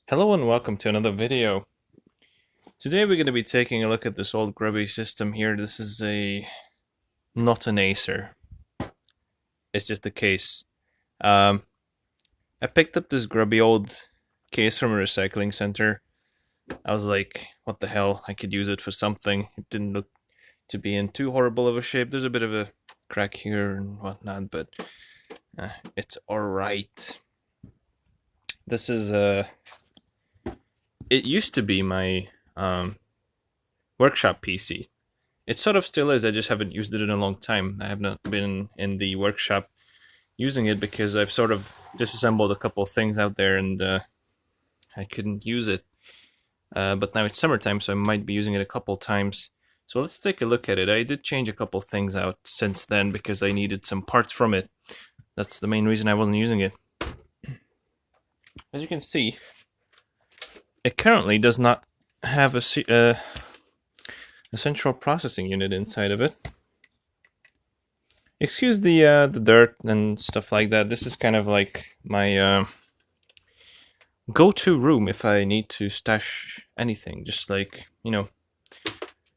Hello and welcome to another video. Today we're going to be taking a look at this old grubby system here. This is not an Acer. It's just a case. I picked up this grubby old case from a recycling center. I was like, what the hell, I could use it for something. It didn't look to be in too horrible of a shape. There's a bit of a crack here and whatnot, but it's alright. This is it used to be my workshop PC. It sort of still is, I just haven't used it in a long time. I have not been in the workshop using it because I've sort of disassembled a couple of things out there and I couldn't use it. But now it's summertime, so I might be using it a couple times. So let's take a look at it. I did change a couple things out since then because I needed some parts from it. That's the main reason I wasn't using it. As you can see, it currently does not have a central processing unit inside of it. Excuse the dirt and stuff like that. This is kind of like my go-to room if I need to stash anything. Just like, you know,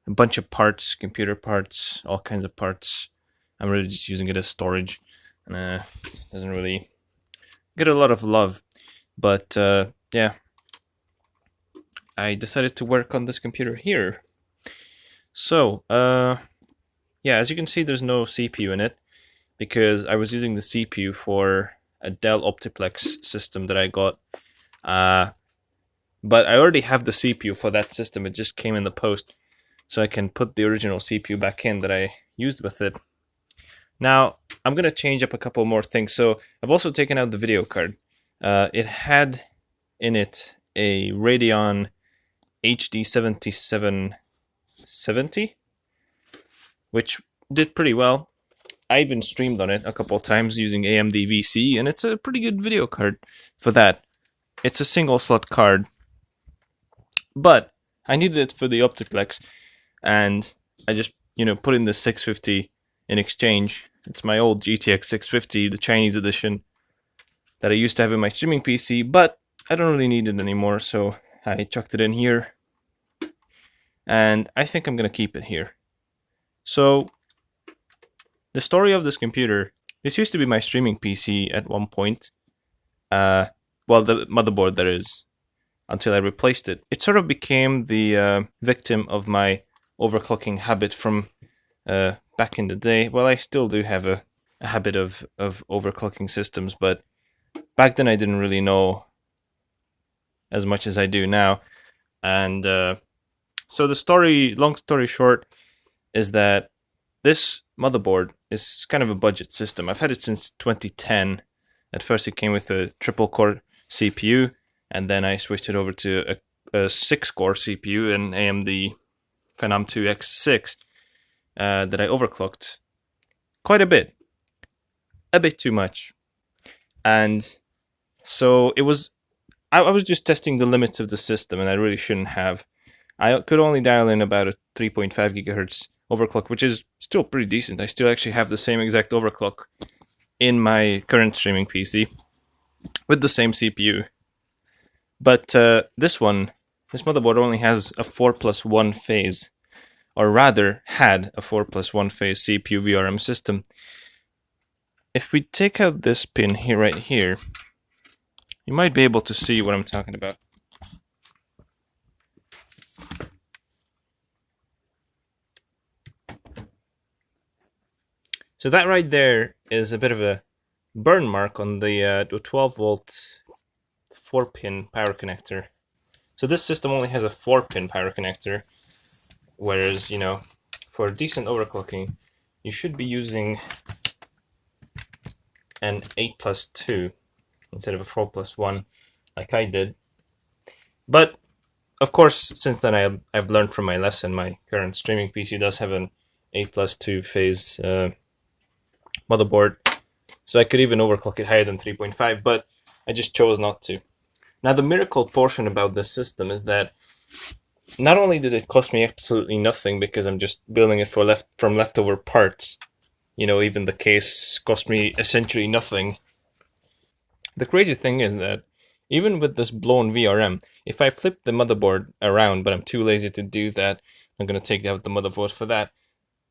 a bunch of parts, computer parts, all kinds of parts. I'm really just using it as storage, and doesn't really get a lot of love. But yeah, I decided to work on this computer here. So, yeah, as you can see, there's no CPU in it because I was using the CPU for a Dell Optiplex system that I got. But I already have the CPU for that system. It just came in the post, so I can put the original CPU back in that I used with it. Now, I'm going to change up a couple more things. So, I've also taken out the video card. It had in it a Radeon HD 7770, which did pretty well. I even streamed on it a couple times using AMD VC, and it's a pretty good video card for that. It's a single slot card, but I needed it for the Optiplex, and I just, put in the 650 in exchange. It's my old GTX 650, the Chinese edition, that I used to have in my streaming PC, but I don't really need it anymore, so I chucked it in here. And I think I'm going to keep it here. So, the story of this computer, this used to be my streaming PC at one point. Well, the motherboard, that is, until I replaced it. It sort of became the victim of my overclocking habit from back in the day. Well, I still do have a habit of overclocking systems, but back then I didn't really know as much as I do now. And so the story, long story short, is that this motherboard is kind of a budget system. I've had it since 2010. At first it came with a triple core CPU, and then I switched it over to a 6-core CPU, an AMD Phenom 2 X6 that I overclocked quite a bit too much. And so it was, I was just testing the limits of the system, and I really shouldn't have. I could only dial in about a 3.5 gigahertz overclock, which is still pretty decent. I still actually have the same exact overclock in my current streaming PC with the same CPU. But this motherboard only has a 4+1 phase, or rather had a 4+1 phase CPU VRM system. If we take out this pin here, right here, you might be able to see what I'm talking about. So that right there is a bit of a burn mark on the 12 volt 4-pin power connector. So this system only has a 4-pin power connector, whereas, for decent overclocking, you should be using an 8+2 instead of a 4+1 like I did. But of course, since then I've learned from my lesson. My current streaming PC does have an 8+2 phase motherboard, so I could even overclock it higher than 3.5, but I just chose not to. Now, the miracle portion about this system is that not only did it cost me absolutely nothing because I'm just building it from leftover parts, even the case cost me essentially nothing. The crazy thing is that even with this blown VRM, if I flip the motherboard around, but I'm too lazy to do that, I'm going to take out the motherboard for that,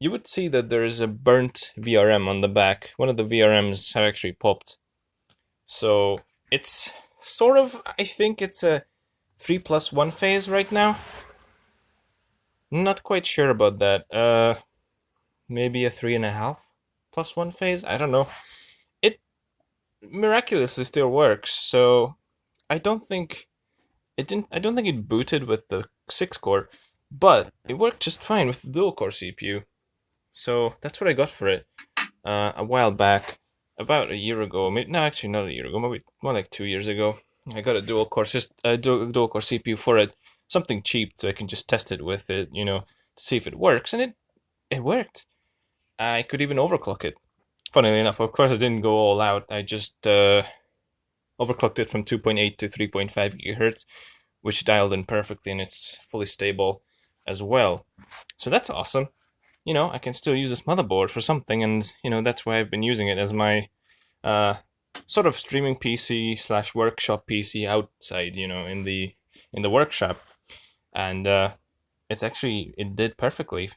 you would see that there is a burnt VRM on the back. One of the VRMs have actually popped. So it's sort of, I think it's a 3+1 phase right now. Not quite sure about that. Maybe a 3.5+1 phase. I don't know. It miraculously still works. So I don't think it didn't. I don't think it booted with the 6-core, but it worked just fine with the dual-core CPU. So that's what I got for it a while back, about a year ago. Maybe, no, actually not a year ago. Maybe more like 2 years ago. I got a dual-core dual-core CPU for it, something cheap, so I can just test it with it, to see if it works, and it worked. I could even overclock it. Funnily enough, of course, I didn't go all out. I just overclocked it from 2.8 to 3.5 gigahertz, which dialed in perfectly, and it's fully stable as well. So that's awesome. I can still use this motherboard for something, and that's why I've been using it as my sort of streaming PC / workshop PC outside, in the workshop, and it did perfectly.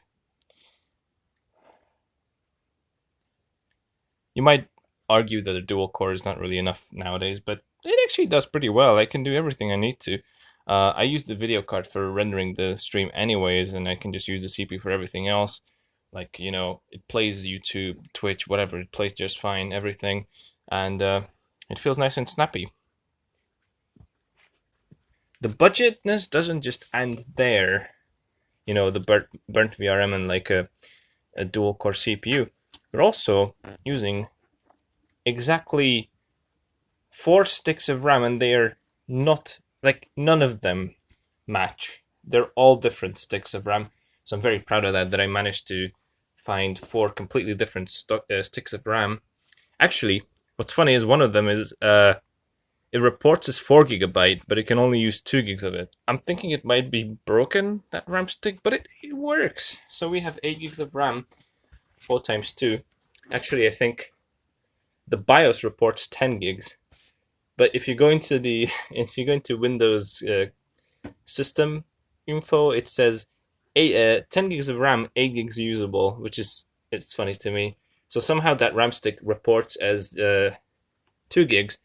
You might argue that a dual core is not really enough nowadays, but it actually does pretty well. I can do everything I need to. I use the video card for rendering the stream anyways, and I can just use the CPU for everything else. Like, it plays YouTube, Twitch, whatever. It plays just fine, everything. And it feels nice and snappy. The budgetness doesn't just end there. The burnt VRM and like a dual core CPU. We're also using exactly 4 sticks of RAM, and they are not, like, none of them match. They're all different sticks of RAM. So I'm very proud of that I managed to find 4 completely different sticks of RAM. Actually, what's funny is one of them is it reports as 4 GB, but it can only use 2 gigs of it. I'm thinking it might be broken, that RAM stick, but it works. So we have 8 gigs of RAM, 4 times 2. Actually, I think the BIOS reports 10 gigs. But if you go into Windows system info, it says 10 gigs of RAM, 8 gigs usable, which it's funny to me. So somehow that RAM stick reports as 4 gigs,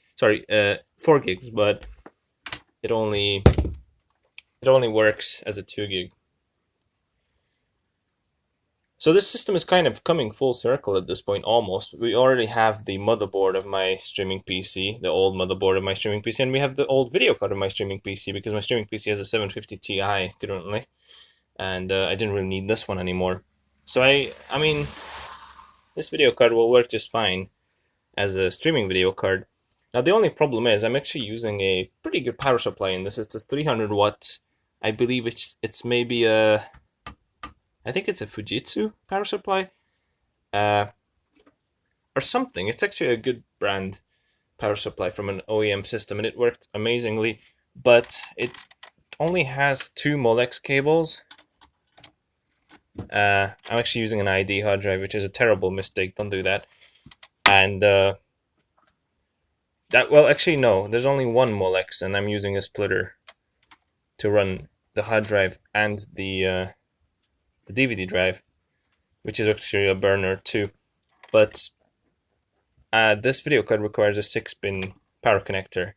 but it only works as a 2 gig. So this system is kind of coming full circle at this point, almost. We already have the motherboard of my streaming PC, the old motherboard of my streaming PC, and we have the old video card of my streaming PC, because my streaming PC has a 750 Ti currently, and I didn't really need this one anymore. So I mean, this video card will work just fine as a streaming video card. Now the only problem is I'm actually using a pretty good power supply in this. It's a 300 watt. I believe it's maybe I think it's a Fujitsu power supply, or something. It's actually a good brand power supply from an OEM system, and it worked amazingly, but it only has 2 Molex cables. I'm actually using an ID hard drive, which is a terrible mistake. Don't do that. And actually no, there's only 1 Molex, and I'm using a splitter to run the hard drive and the DVD drive, which is actually a burner too. But this video card requires a 6-pin power connector.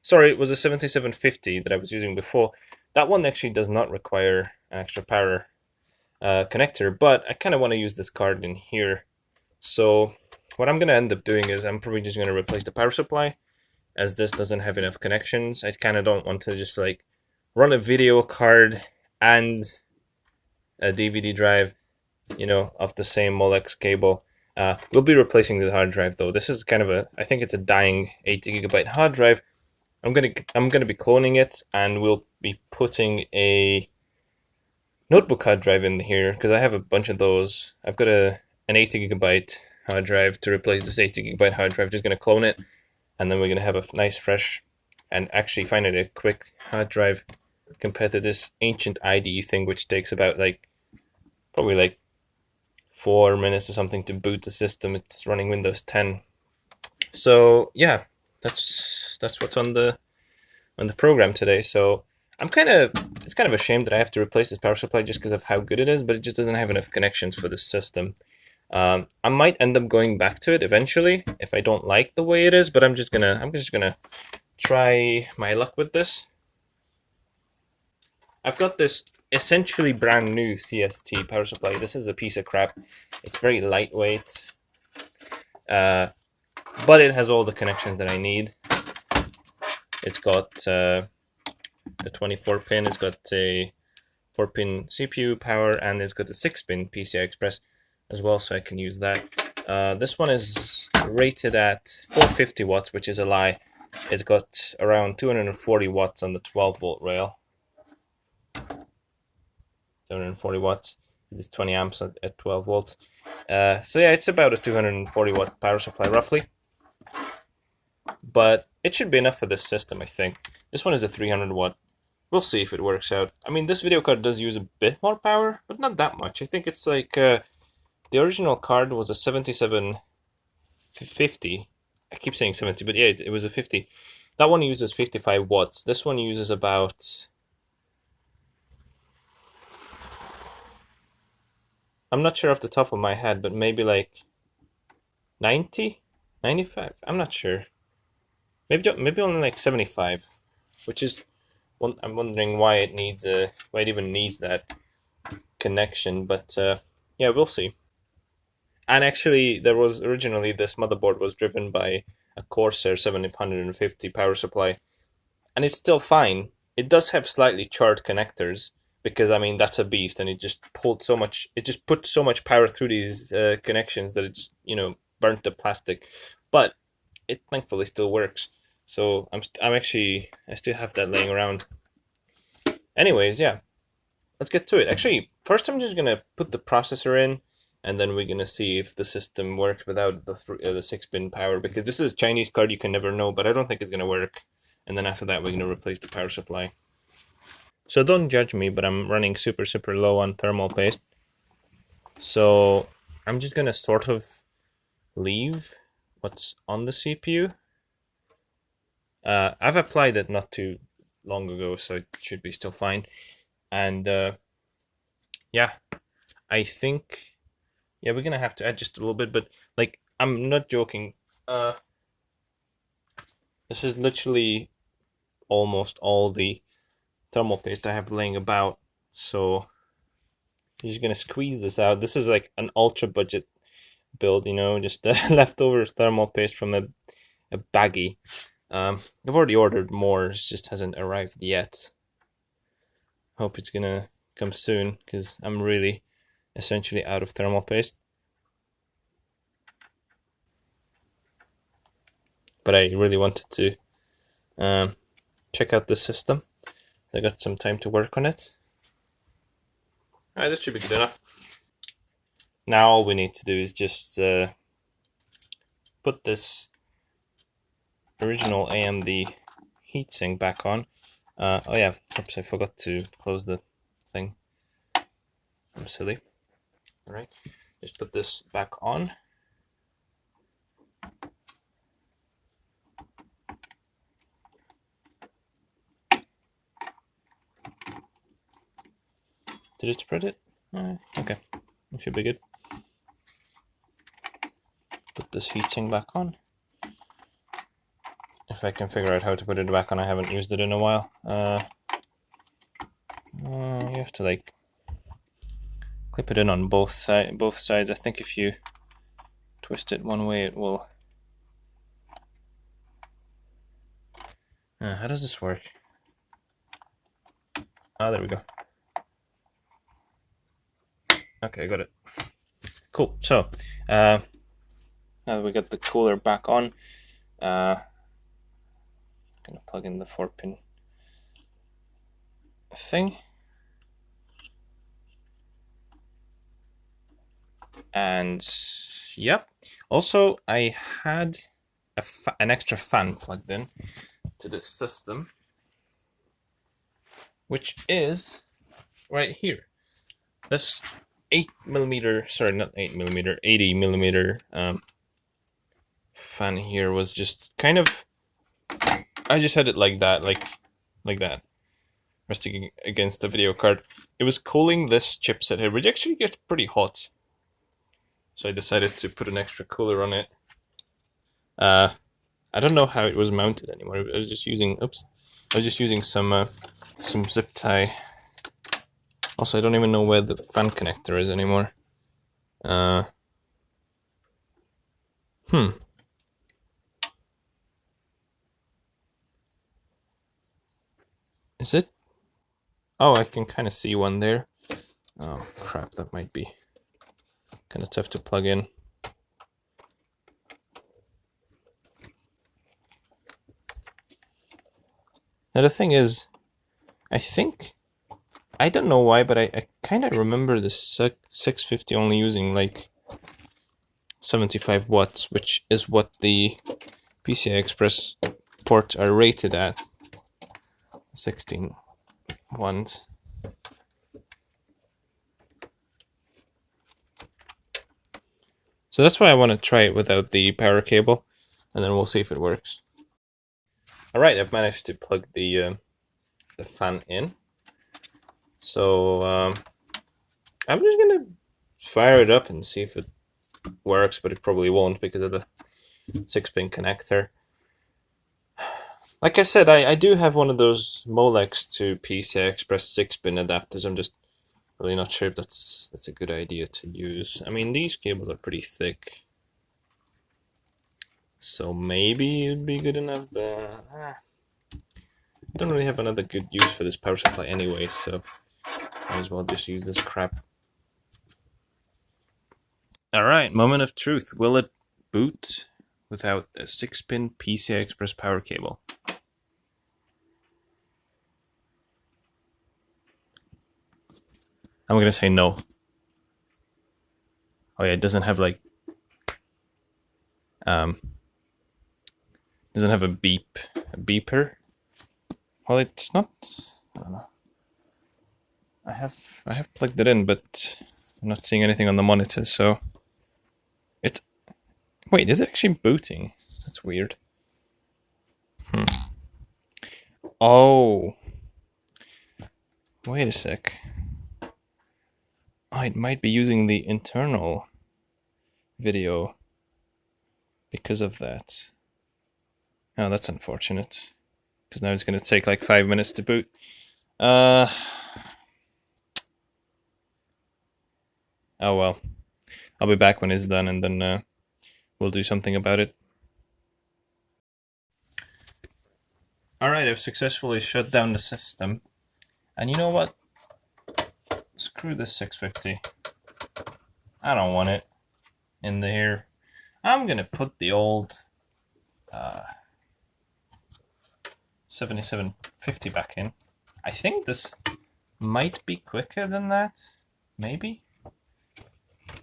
Sorry, it was a 7750 that I was using before. That one actually does not require an extra power connector, but I kind of want to use this card in here. So what I'm going to end up doing is I'm probably just going to replace the power supply, as this doesn't have enough connections. I kind of don't want to just like run a video card and a DVD drive, off the same Molex cable. We'll be replacing the hard drive though. This is kind of I think it's a dying 80 GB hard drive. I'm gonna be cloning it, and we'll be putting a notebook hard drive in here, because I have a bunch of those. I've got an 80 GB hard drive to replace this 80 GB hard drive. Just gonna clone it, and then we're gonna have a nice fresh, and actually finally a quick hard drive compared to this ancient IDE thing, which takes about probably 4 minutes or something to boot the system. It's running Windows 10. So yeah, that's what's on the on the program today, so it's kind of a shame that I have to replace this power supply just because of how good it is, but it just doesn't have enough connections for this system. I might end up going back to it eventually if I don't like the way it is, but I'm just gonna try my luck with this. I've got this essentially brand new Cst power supply. This is a piece of crap. It's very lightweight, but it has all the connections that I need. It's got a 24 pin, it's got a 4-pin CPU power, and it's got a 6-pin PCI Express as well, so I can use that. This one is rated at 450 watts, which is a lie. It's got around 240 watts on the 12-volt rail. 240 watts. It is 20 amps at 12 volts. So yeah, it's about a 240 watt power supply roughly. But it should be enough for this system, I think. This one is a 300 watt. We'll see if it works out. I mean, this video card does use a bit more power, but not that much. I think it's like the original card was a 7750. I keep saying 70, but yeah, it was a 50. That one uses 55 watts. This one uses about... I'm not sure off the top of my head, but maybe like 90? 95? I'm not sure. Maybe only like 75, which is... I'm wondering why it even needs that connection, but yeah, we'll see. And actually, there was originally this motherboard was driven by a Corsair 750 power supply, and it's still fine. It does have slightly charred connectors because I mean that's a beast, and it just put so much power through these connections that it just burnt the plastic, but it thankfully still works. So I still have that laying around. Anyways, yeah, let's get to it. Actually, first I'm just gonna put the processor in, and then we're gonna see if the system works without the 6-pin power, because this is a Chinese card, you can never know, but I don't think it's gonna work. And then after that, we're gonna replace the power supply. So don't judge me, but I'm running super low on thermal paste. So I'm just gonna sort of leave what's on the CPU. I've applied it not too long ago, so it should be still fine. And yeah, I think we're gonna have to add just a little bit, but like I'm not joking. This is literally almost all the thermal paste I have laying about, so I'm just gonna squeeze this out. This is like an ultra budget build, just leftover thermal paste from a baggie. I've already ordered more, it just hasn't arrived yet. Hope it's gonna come soon, because I'm really essentially out of thermal paste. But I really wanted to check out the system. So I got some time to work on it. Alright, this should be good enough. Now all we need to do is just put this original AMD heatsink back on. Oh yeah, oops, I forgot to close the thing. I'm silly. Alright, just put this back on. Did it spread it? Okay, it should be good. Put this heatsink back on. If I can figure out how to put it back on, I haven't used it in a while. You have to like clip it in on both sides. I think if you twist it one way, it will. How does this work? Ah, there we go. Okay, got it. Cool. So now that we got the cooler back on, gonna plug in the 4-pin thing, and yep. Also, I had an extra fan plugged in to this system, which is right here. This 80mm fan here was just kind of, I just had it like that, like like that, resting against the video card. It was cooling this chipset here, which actually gets pretty hot. So I decided to put an extra cooler on it. I don't know how it was mounted anymore. I was just using, some zip tie. Also, I don't even know where the fan connector is anymore. Is it? Oh, I can kind of see one there. Oh, crap, that might be kind of tough to plug in. Now, the thing is, I don't know why, but I kind of remember the 650 only using like 75 watts, which is what the PCI Express ports are rated at. 16 ones. So that's why I want to try it without the power cable, and then we'll see if it works. Alright, I've managed to plug the fan in. So I'm just gonna fire it up and see if it works, but it probably won't because of the 6-pin connector. Like I said, I do have one of those Molex to PCI Express 6-pin adapters. I'm just really not sure if that's a good idea to use. I mean, these cables are pretty thick, so maybe it'd be good enough, but I don't really have another good use for this power supply anyway, so might as well just use this crap. Alright, moment of truth. Will it boot without a 6-pin PCI Express power cable? I'm gonna say no. Oh yeah, it doesn't have like doesn't have a beeper. Well, it's not. I don't know. I have plugged it in, but I'm not seeing anything on the monitor. So it's. Wait, is it actually booting? That's weird. Oh. Wait a sec. Oh, it might be using the internal video because of that. Oh, that's unfortunate. Because now it's going to take like 5 minutes to boot. Oh well. I'll be back when it's done, and then we'll do something about it. Alright, I've successfully shut down the system. And you know what? Screw this 650. I don't want it in there. I'm gonna put the old 7750 back in. I think this might be quicker than that. Maybe?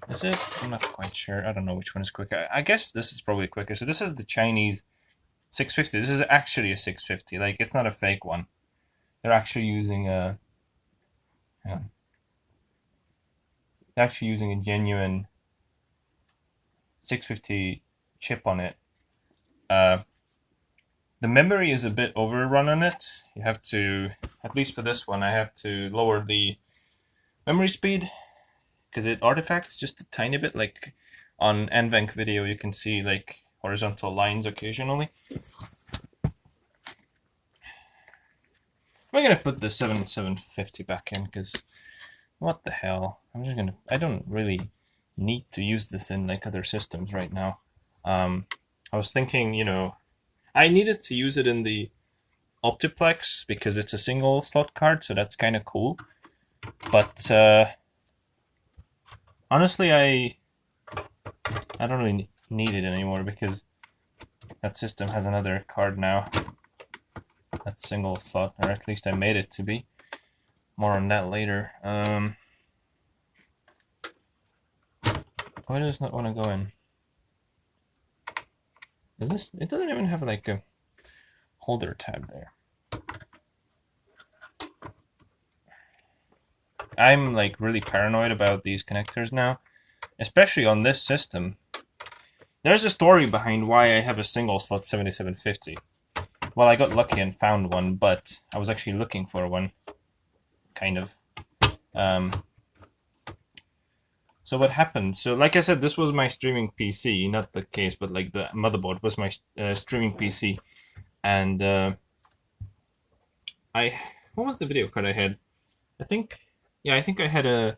Is it? I'm not quite sure. I don't know which one is quicker. I guess this is probably quicker. So this is the Chinese 650. This is actually a 650. Like, it's not a fake one. They're actually using a... They're actually using a genuine 650 chip on it. The memory is a bit overrun on it. You have to, at least for this one, I have to lower the memory speed because it artifacts just a tiny bit. Like on NVENC video, you can see like horizontal lines occasionally. I'm gonna put the 7750 back in because what the hell? I don't really need to use this in like other systems right now. I was thinking, you know, I needed to use it in the Optiplex because it's a single slot card, so that's kind of cool. But honestly, I don't really need it anymore because that system has another card now. That's single slot, or at least I made it to be. More on that later. Why does it not want to go in? Is this? It doesn't even have like a holder tab there. I'm like really paranoid about these connectors now, especially on this system. There's a story behind why I have a single slot 7750. Well, I got lucky and found one, but I was actually looking for one, kind of. So what happened? So like I said, this was my streaming PC, not the case, but like the motherboard was my streaming PC, and what was the video card I had? I think I had the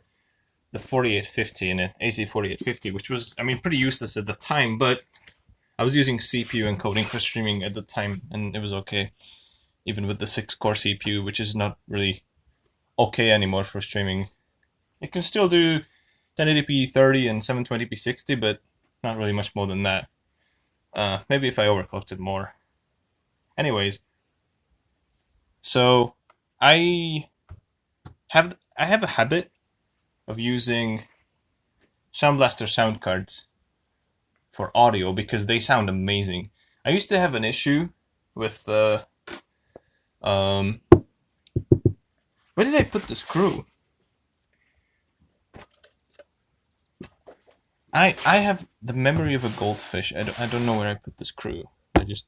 4850 in it, AC4850, which was, I mean, pretty useless at the time, but I was using CPU encoding for streaming at the time, and it was okay, even with the 6-core CPU, which is not really okay anymore for streaming. It can still do 1080p 30 and 720p 60, but not really much more than that. Maybe if I overclocked it more. Anyways, so I have a habit of using Sound Blaster sound cards for audio because they sound amazing. I used to have an issue with where did I put the screw? I have the memory of a goldfish. I don't know where I put the screw. I just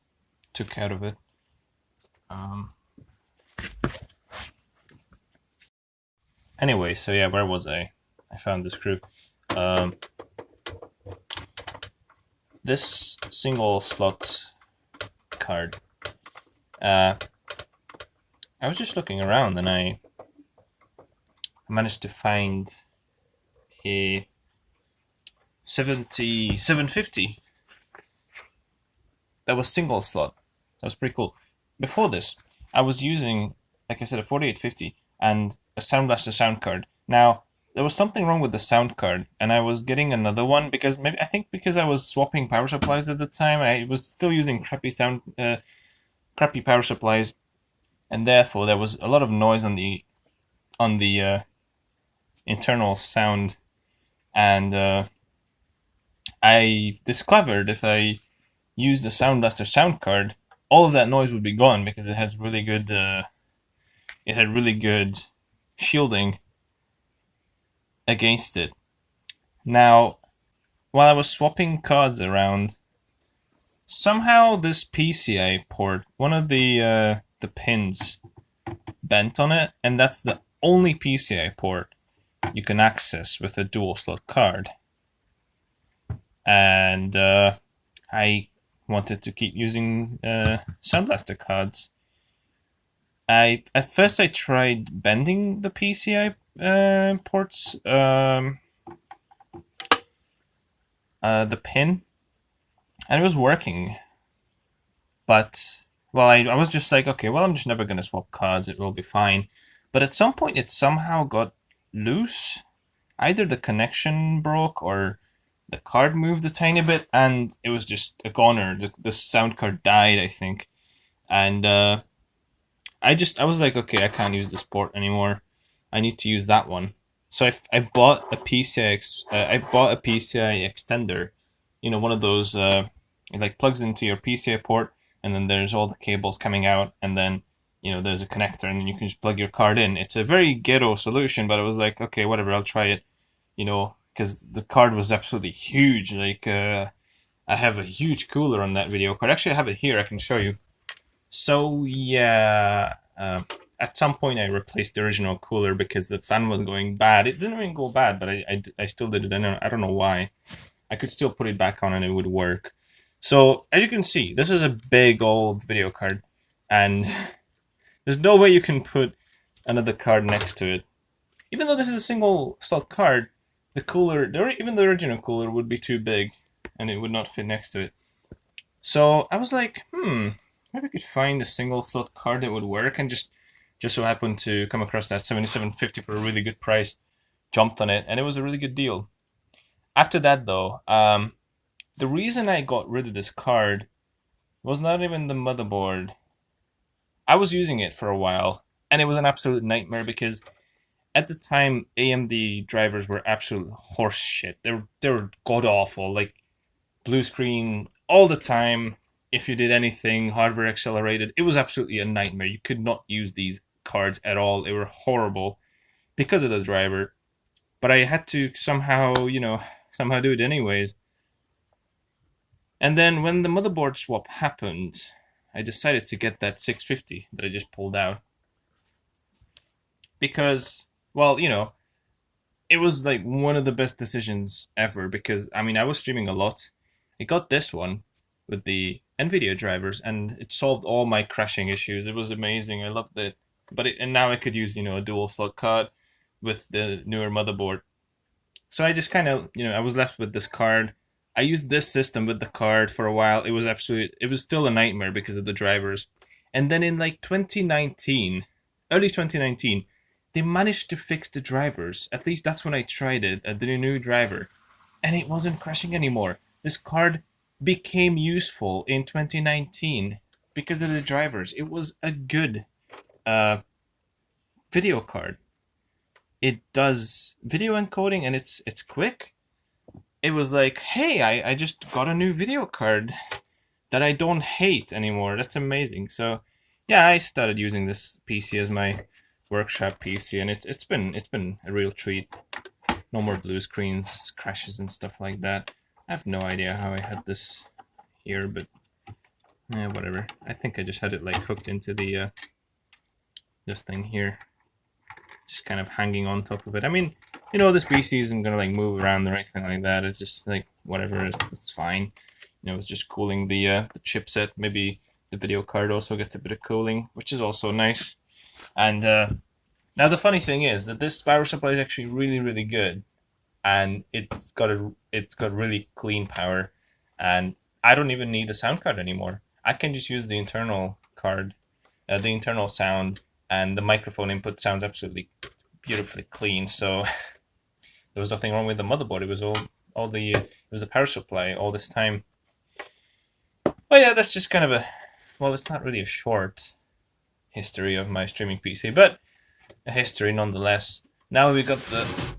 took out of it. Anyway, so yeah, where was I? I found the screw. This single slot card. I was just looking around and I managed to find a 7750 that was single slot. That was pretty cool. Before this, I was using, like I said, a 4850 and a Sound Blaster sound card. Now, there was something wrong with the sound card, and I was getting another one because because I was swapping power supplies at the time. I was still using crappy power supplies, and therefore there was a lot of noise on the internal sound, and I discovered if I used the Sound Blaster sound card, all of that noise would be gone because it has really good. It had really good shielding against it. Now, while I was swapping cards around, somehow this PCI port, one of the pins, bent on it, and that's the only PCI port you can access with a dual slot card. And I wanted to keep using Sound Blaster cards. At first I tried bending the PCI ports, the pin, and it was working. But well, I was just like, okay, well, I'm just never gonna swap cards. It will be fine. But at some point, it somehow got loose. Either the connection broke or the card moved a tiny bit, and it was just a goner. The sound card died, I think, and I was like, okay, I can't use this port anymore. I need to use that one. So I bought a PCI extender. You know, one of those it like plugs into your PCI port, and then there's all the cables coming out, and then there's a connector, and then you can just plug your card in. It's a very ghetto solution, but I was like, okay, whatever, I'll try it. Because the card was absolutely huge. Like I have a huge cooler on that video card. Actually, I have it here. I can show you. So yeah, at some point I replaced the original cooler because the fan was going bad. It didn't even go bad, but I still did it. I don't know why. I could still put it back on and it would work. So as you can see, this is a big old video card, and there's no way you can put another card next to it. Even though this is a single slot card, the cooler, even the original cooler, would be too big, and it would not fit next to it. So I was like, maybe I could find a single slot card that would work, and just so happened to come across that 7750 for a really good price. Jumped on it, and it was a really good deal. After that, though, the reason I got rid of this card was not even the motherboard. I was using it for a while, and it was an absolute nightmare because at the time AMD drivers were absolute horse shit. They were god awful, like blue screen all the time. If you did anything hardware accelerated, it was absolutely a nightmare. You could not use these cards at all. They were horrible because of the driver. But I had to somehow do it anyways. And then when the motherboard swap happened, I decided to get that 650 that I just pulled out. Because, well, you know, it was like one of the best decisions ever because, I mean, I was streaming a lot. I got this one with the NVIDIA drivers and it solved all my crashing issues. It was amazing. I loved it. And now I could use, you know, a dual slot card with the newer motherboard. So I just kind of, you know, I was left with this card. I used this system with the card for a while. It was still a nightmare because of the drivers. And then in like 2019, early 2019, they managed to fix the drivers. At least that's when I tried it, the new driver. And it wasn't crashing anymore. This card became useful in 2019 because of the drivers. It was a good video card. It does video encoding and it's quick. It was like, hey, I just got a new video card that I don't hate anymore. That's amazing. So yeah, I started using this PC as my workshop PC, and it's been a real treat. No more blue screens, crashes, and stuff like that. I have no idea how I had this here, but whatever. I think I just had it like hooked into the this thing here, just kind of hanging on top of it. I mean, you know, this PC isn't gonna like move around or anything like that. It's just like whatever. It's fine. You know, it's just cooling the chipset. Maybe the video card also gets a bit of cooling, which is also nice. And now the funny thing is that this power supply is actually really good, and it's got really clean power, and I don't even need a sound card anymore. I can just use the internal card, the internal sound, and the microphone input sounds absolutely beautifully clean. So there was nothing wrong with the motherboard. It was it was the power supply all this time. Well, yeah, that's just kind of it's not really a short history of my streaming PC, but a history nonetheless. Now we got the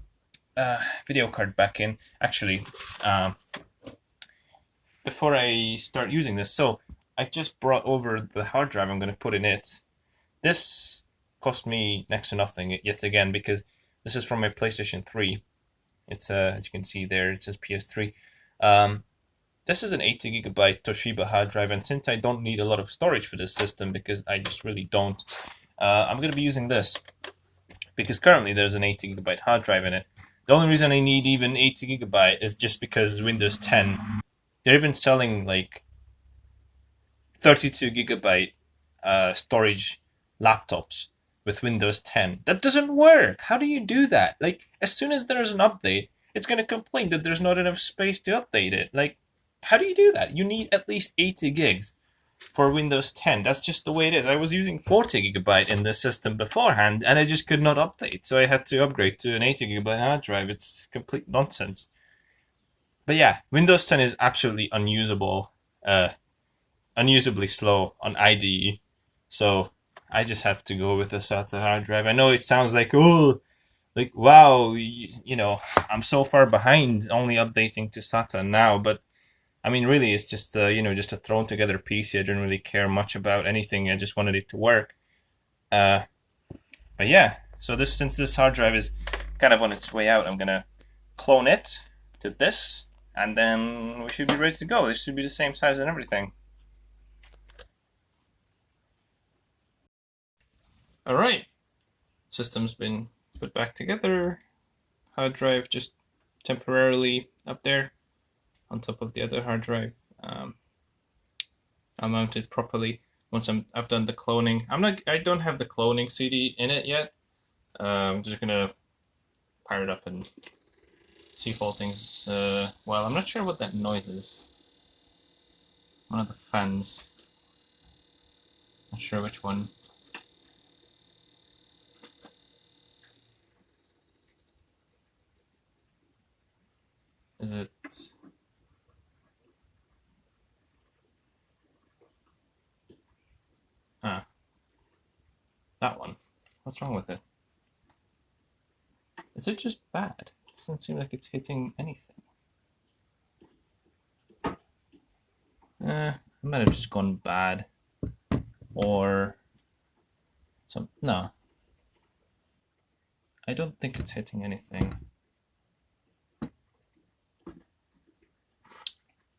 video card back in. Actually, before I start using this, so I just brought over the hard drive I'm going to put in it. This cost me next to nothing yet again because this is from my PlayStation 3. It's as you can see there, it says PS3. This is an 80GB Toshiba hard drive, and since I don't need a lot of storage for this system, because I just really don't, I'm going to be using this, because currently there's an 80GB hard drive in it. The only reason I need even 80GB is just because Windows 10, they're even selling like 32GB storage laptops with Windows 10. That doesn't work! How do you do that? Like, as soon as there's an update, it's going to complain that there's not enough space to update it. Like, how do you do that? You need at least 80 gigs for Windows 10. That's just the way it is. I was using 40GB in this system beforehand, and I just could not update. So I had to upgrade to an 80GB hard drive. It's complete nonsense. But yeah, Windows 10 is absolutely unusable, unusably slow on IDE. So I just have to go with the SATA hard drive. I know it sounds like, oh, like, wow, you know, I'm so far behind only updating to SATA now, but I mean, really, it's just you know, just a thrown together PC. I didn't really care much about anything. I just wanted it to work. But yeah, so since this hard drive is kind of on its way out, I'm gonna clone it to this, and then we should be ready to go. This should be the same size and everything. All right, system's been put back together. Hard drive just temporarily up there on top of the other hard drive. I'll mount it properly once I've done the cloning. I don't have the cloning CD in it yet. I'm just gonna fire it up and see if all things. Well, I'm not sure what that noise is. One of the fans. Not sure which one. Is it? That one. What's wrong with it? Is it just bad? It doesn't seem like it's hitting anything. It might have just gone bad. Or no. I don't think it's hitting anything.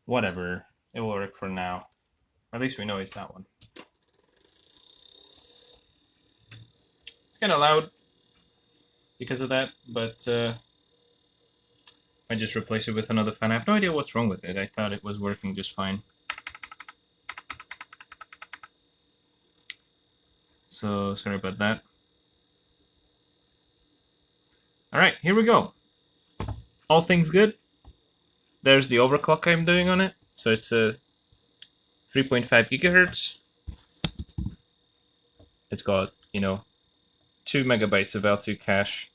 Whatever. It will work for now. At least we know it's that one. It's kind of loud because of that, but I just replace it with another fan. I have no idea what's wrong with it. I thought it was working just fine. So sorry about that. Alright, here we go. All things good. There's the overclock I'm doing on it. So it's a 3.5 gigahertz. It's got, 2 megabytes of L2 cache.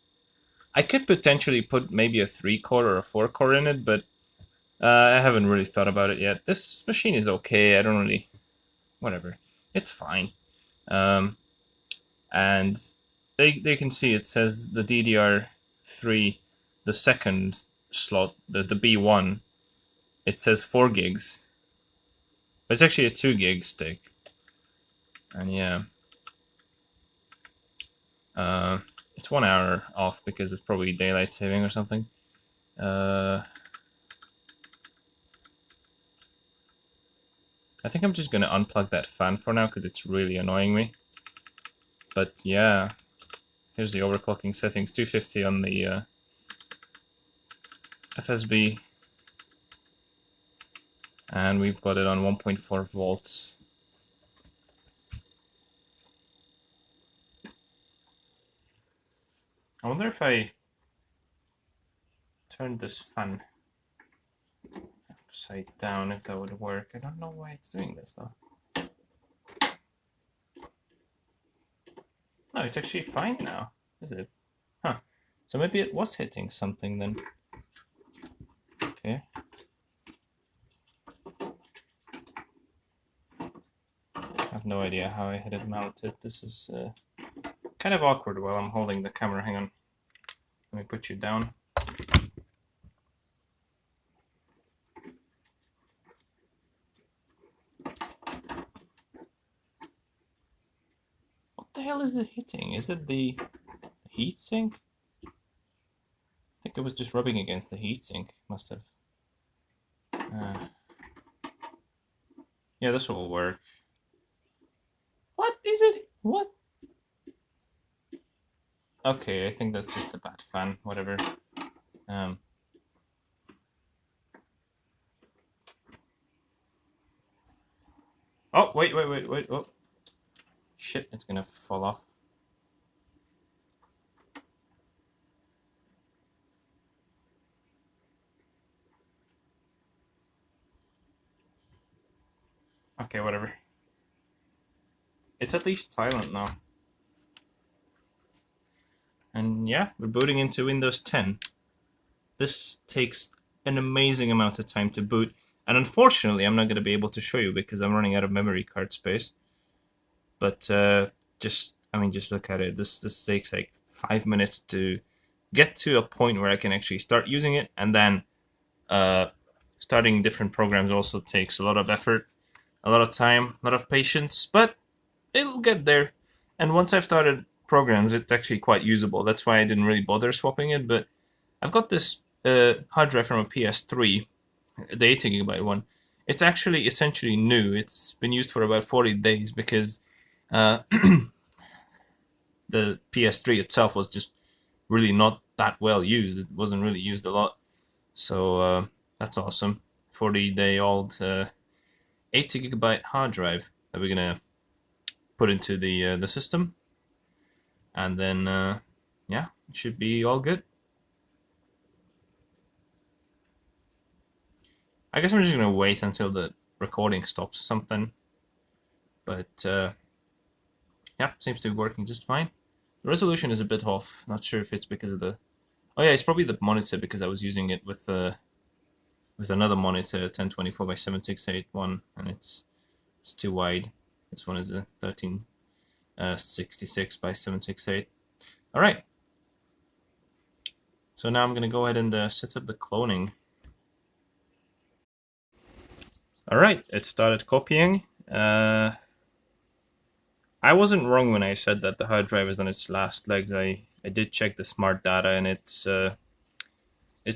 I could potentially put maybe a 3-core or a 4-core in it, but I haven't really thought about it yet. This machine is okay. I don't really... whatever. It's fine. And they can see it says the DDR3, the second slot, the B1, it says 4 gigs. But it's actually a 2 gig stick. And yeah. It's 1 hour off because it's probably daylight saving or something. I think I'm just gonna unplug that fan for now because it's really annoying me. But yeah, here's the overclocking settings, 250 on the FSB. And we've got it on 1.4 volts. I wonder if I turn this fan upside down, if that would work. I don't know why it's doing this though. No, it's actually fine now, is it? Huh. So maybe it was hitting something then. Okay. I have no idea how I had it mounted. This is kind of awkward while I'm holding the camera. Hang on. Let me put you down. What the hell is it hitting? Is it the heatsink? I think it was just rubbing against the heatsink. Must have. Yeah, this will work. What is it? What? Okay, I think that's just a bad fan. Whatever. Oh, wait. Oh. Shit, it's gonna fall off. Okay, whatever. It's at least silent now. And yeah, we're booting into Windows 10. This takes an amazing amount of time to boot. And unfortunately, I'm not going to be able to show you because I'm running out of memory card space. But just look at it. This takes like 5 minutes to get to a point where I can actually start using it. And then starting different programs also takes a lot of effort, a lot of time, a lot of patience. But it'll get there. And once I've started programs, it's actually quite usable. That's why I didn't really bother swapping it. But I've got this hard drive from a PS3, the 80 gigabyte one. It's actually essentially new. It's been used for about 40 days because the PS3 itself was just really not that well used. It wasn't really used a lot. So that's awesome. 40-day-old 80 gigabyte hard drive that we're gonna put into the system, and then yeah, it should be all good. I guess I'm just gonna wait until the recording stops or something, but yeah, seems to be working just fine. The resolution is a bit off. Not sure if it's because of the... Oh yeah, it's probably the monitor because I was using it with another monitor, 1024 by 768 one, and it's too wide. This one is a 1366 by 768. All right. So now I'm gonna go ahead and set up the cloning. All right, it started copying. I wasn't wrong when I said that the hard drive is on its last legs. I did check the smart data, and it's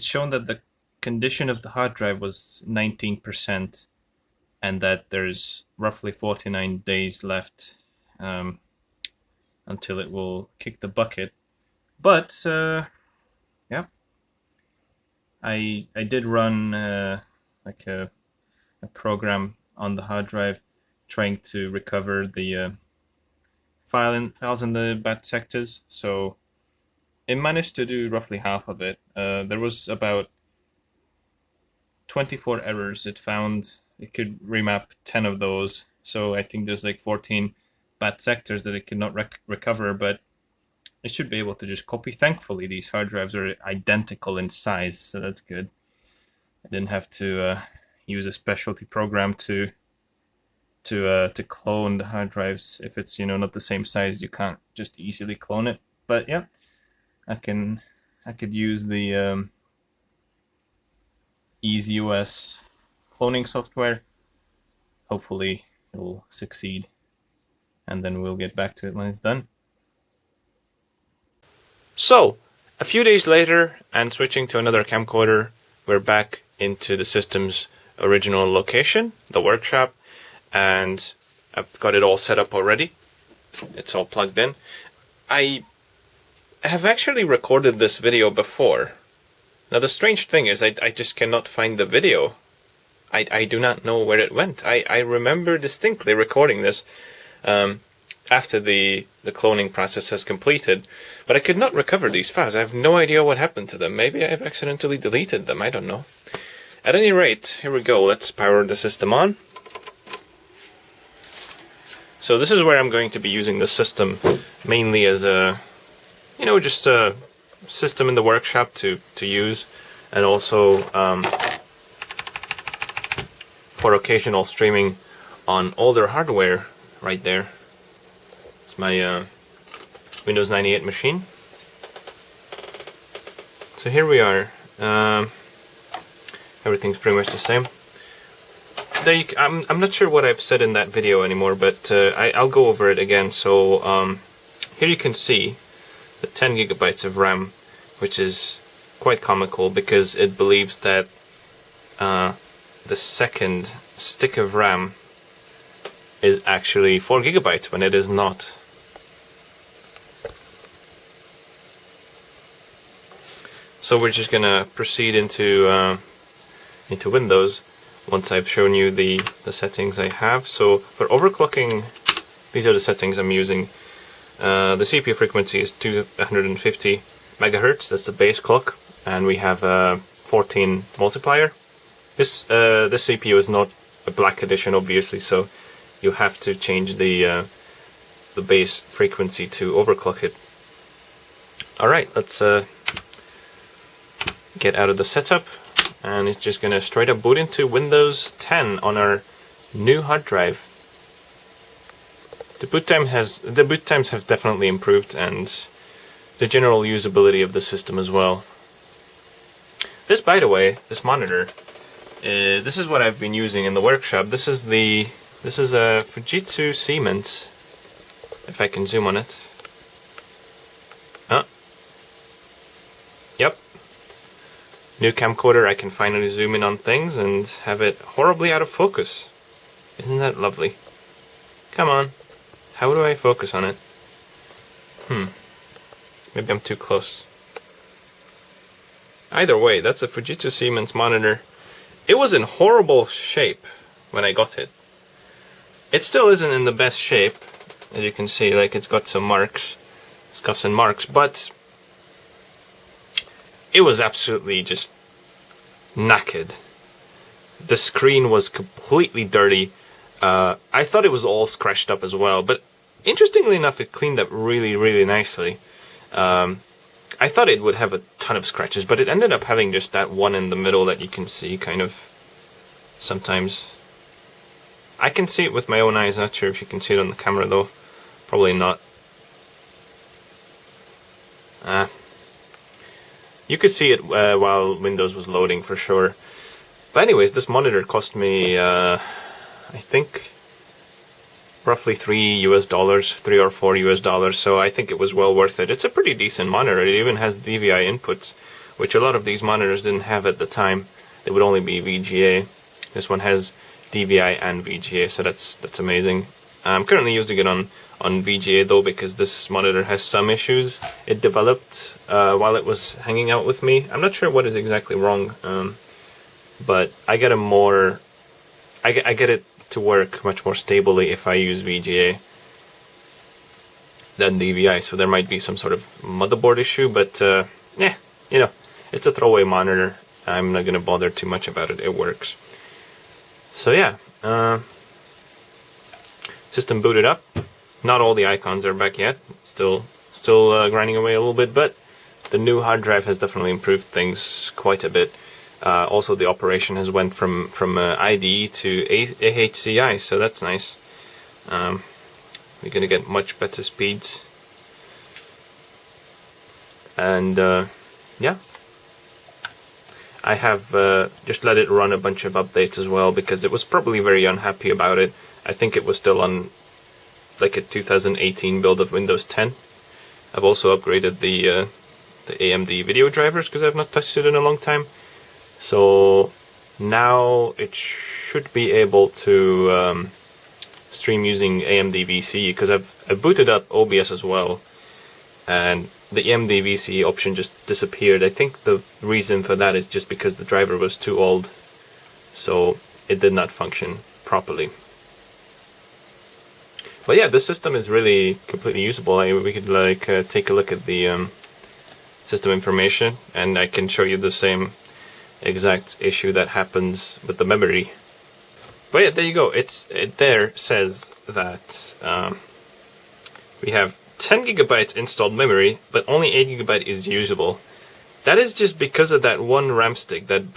shown that the condition of the hard drive was 19%, and that there's roughly 49 days left until it will kick the bucket. But yeah, I did run like a program on the hard drive trying to recover the files in the bad sectors, so it managed to do roughly half of it. There was about 24 errors it found. It could remap 10 of those, so I think there's like 14 bad sectors that it could not recover, but it should be able to just copy. Thankfully, these hard drives are identical in size, so that's good. I didn't have to use a specialty program to clone the hard drives. If it's not the same size, you can't just easily clone it. But yeah, I could use the EasyOS cloning software. Hopefully it will succeed, and then we'll get back to it when it's done. So, a few days later, and switching to another camcorder, we're back into the system's original location, the workshop, and I've got it all set up already. It's all plugged in. I have actually recorded this video before. Now the strange thing is I just cannot find the video. I do not know where it went. I remember distinctly recording this after the cloning process has completed, but I could not recover these files. I have no idea what happened to them. Maybe I have accidentally deleted them, I don't know. At any rate, here we go. Let's power the system on. So this is where I'm going to be using the system mainly as a, just a system in the workshop to use, and also for occasional streaming on older hardware right there. It's my Windows 98 machine. So here we are. Everything's pretty much the same. I'm not sure what I've said in that video anymore, but I'll go over it again. So here you can see the 10 gigabytes of RAM, which is quite comical because it believes that the second stick of RAM is actually 4 gigabytes when it is not. So we're just gonna proceed into Windows once I've shown you the settings I have. So for overclocking, these are the settings I'm using. The CPU frequency is 250 megahertz, that's the base clock, and we have a 14 multiplier. This CPU is not a black edition, obviously, so you have to change the base frequency to overclock it. Alright, let's get out of the setup, and it's just gonna straight up boot into Windows 10 on our new hard drive. The boot times have definitely improved, and the general usability of the system as well. This, by the way, this monitor, this is what I've been using in the workshop. This is a Fujitsu Siemens. If I can zoom on it. Yep. New camcorder, I can finally zoom in on things and have it horribly out of focus. Isn't that lovely? Come on. How do I focus on it? Maybe I'm too close. Either way, that's a Fujitsu Siemens monitor. It was in horrible shape when I got it. It still isn't in the best shape, as you can see, like it's got some marks, scuffs and marks, but it was absolutely just knackered. The screen was completely dirty. I thought it was all scratched up as well, but interestingly enough, it cleaned up really, really nicely. I thought it would have a ton of scratches, but it ended up having just that one in the middle that you can see kind of sometimes. I can see it with my own eyes, not sure if you can see it on the camera though. Probably not. You could see it while Windows was loading for sure. But anyways, this monitor cost me, I think, roughly $3 or $4, so I think it was well worth it. It's a pretty decent monitor. It even has DVI inputs, which a lot of these monitors didn't have at the time. They would only be VGA. This one has DVI and VGA, so that's amazing. I'm currently using it on VGA though, because this monitor has some issues. It developed while it was hanging out with me. I'm not sure what is exactly wrong, but I get I get it to work much more stably if I use VGA than DVI. So there might be some sort of motherboard issue, but yeah, you know, it's a throwaway monitor. I'm not gonna bother too much about it. It works. So yeah, system booted up. Not all the icons are back yet. Still grinding away a little bit, but the new hard drive has definitely improved things quite a bit. Also, the operation has went from IDE to AHCI, so that's nice. We're gonna get much better speeds, and yeah. I have just let it run a bunch of updates as well, because it was probably very unhappy about it. I think it was still on like a 2018 build of Windows 10. I've also upgraded the AMD video drivers because I've not touched it in a long time. So now it should be able to stream using AMD VC, because I've booted up OBS as well, and the AMD VC option just disappeared. I think the reason for that is just because the driver was too old, so it did not function properly. But yeah, this system is really completely usable. We could like take a look at the system information, and I can show you the same exact issue that happens with the memory. But yeah, there you go. It there says that we have 10 gigabytes installed memory, but only 8 gigabyte is usable. That is just because of that one RAM stick that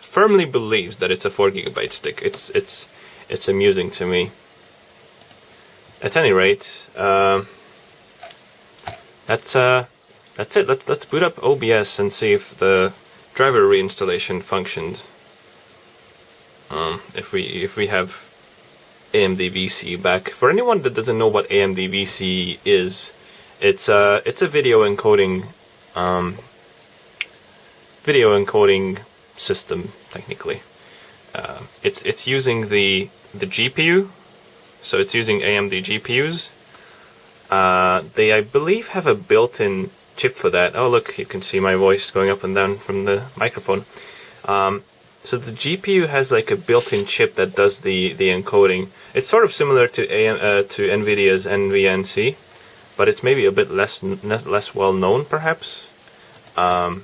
firmly believes that it's a 4 gigabyte stick. It's amusing to me. At any rate, that's it. Let's boot up OBS and see if the driver reinstallation functioned. If we have AMD VC back. For anyone that doesn't know what AMD VC is, it's a video encoding system technically. It's using the GPU, so it's using AMD GPUs. They, I believe, have a built-in chip for that. Oh look, you can see my voice going up and down from the microphone. So the GPU has like a built-in chip that does the encoding. It's sort of similar to NVIDIA's NVNC, but it's maybe a bit less well known, perhaps. But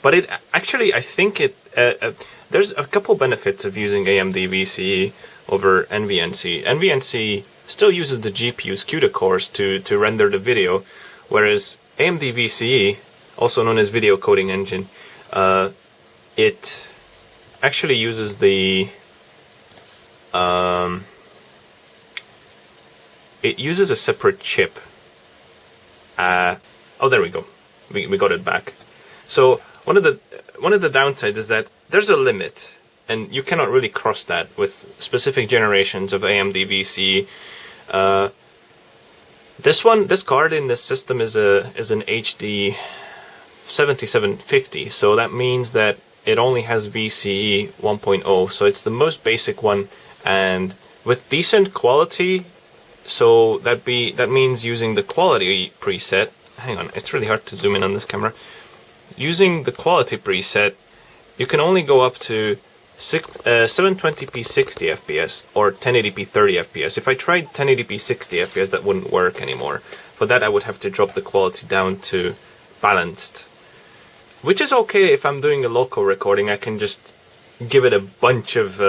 it actually, I think there's a couple benefits of using AMD VCE over NVNC. NVNC still uses the GPU's CUDA cores to render the video, whereas AMD VCE, also known as Video Coding Engine, it actually uses it uses a separate chip. Oh, there we go. We got it back. So one of the downsides is that there's a limit, and you cannot really cross that with specific generations of AMD VCE. This card in this system is an HD 7750, so that means that it only has VCE 1.0, so it's the most basic one, and with decent quality. So that means using the quality preset. Hang on, it's really hard to zoom in on this camera. Using the quality preset, you can only go up to 720p 60 FPS or 1080p 30 FPS. If I tried 1080p 60 FPS, that wouldn't work anymore. For that, I would have to drop the quality down to balanced, which is okay if I'm doing a local recording. I can just give it a bunch of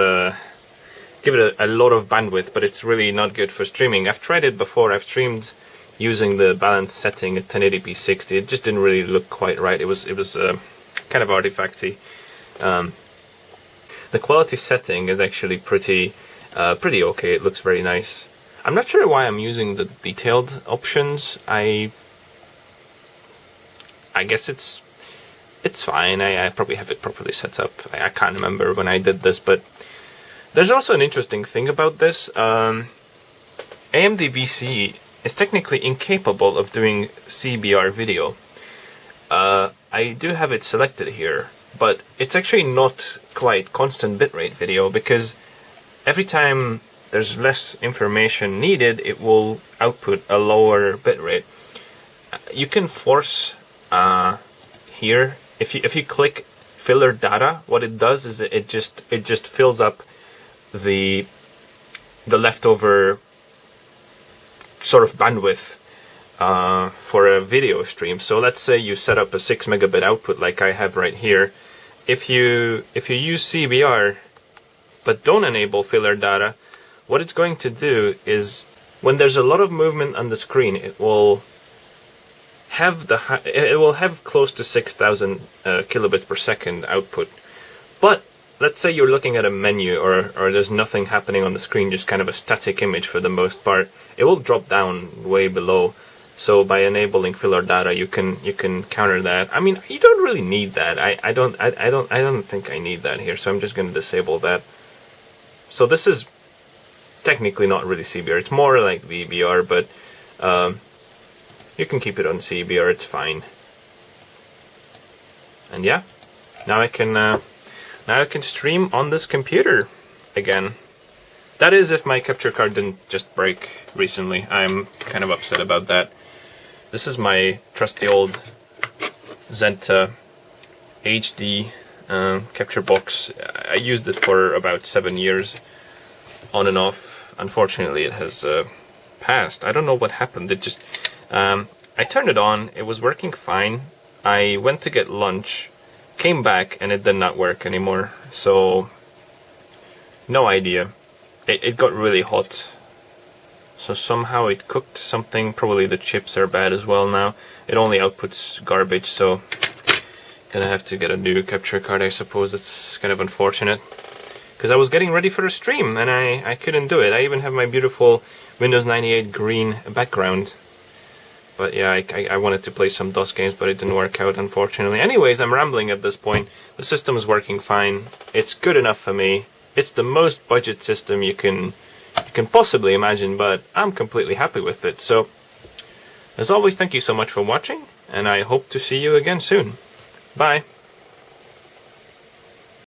give it a lot of bandwidth, but it's really not good for streaming. I've tried it before. I've streamed using the balanced setting at 1080p 60. It just didn't really look quite right. It was kind of artifacty. The quality setting is actually pretty okay. It looks very nice. I'm not sure why I'm using the detailed options. I guess it's fine. I probably have it properly set up. I can't remember when I did this, but there's also an interesting thing about this. AMD VC is technically incapable of doing CBR video. I do have it selected here, but it's actually not quite constant bitrate video, because every time there's less information needed, it will output a lower bitrate. You can force here, if you click filler data, what it does is it just fills up the leftover sort of bandwidth for a video stream. So let's say you set up a 6 megabit output like I have right here. If you use CBR but don't enable filler data, what it's going to do is when there's a lot of movement on the screen, it will have close to 6,000 kilobits per second output. But let's say you're looking at a menu or there's nothing happening on the screen, just kind of a static image for the most part, it will drop down way below. So by enabling filler data, you can counter that. I mean, you don't really need that. I don't think I need that here, so I'm just going to disable that. So this is technically not really CBR. It's more like VBR, but you can keep it on CBR. It's fine. And yeah, now I can stream on this computer again. That is, if my capture card didn't just break recently. I'm kind of upset about that. This is my trusty old Zenta HD capture box. I used it for about 7 years, on and off. Unfortunately, it has passed. I don't know what happened. It just I turned it on. It was working fine. I went to get lunch, came back, and it did not work anymore. So no idea. It got really hot. So somehow it cooked something. Probably the chips are bad as well now. It only outputs garbage, so gonna have to get a new capture card, I suppose. It's kind of unfortunate, because I was getting ready for a stream and I couldn't do it. I even have my beautiful Windows 98 green background. But yeah, I wanted to play some DOS games, but it didn't work out, unfortunately. Anyways, I'm rambling at this point. The system is working fine. It's good enough for me. It's the most budget system you can possibly imagine, but I'm completely happy with it. So, as always, thank you so much for watching, and I hope to see you again soon. Bye.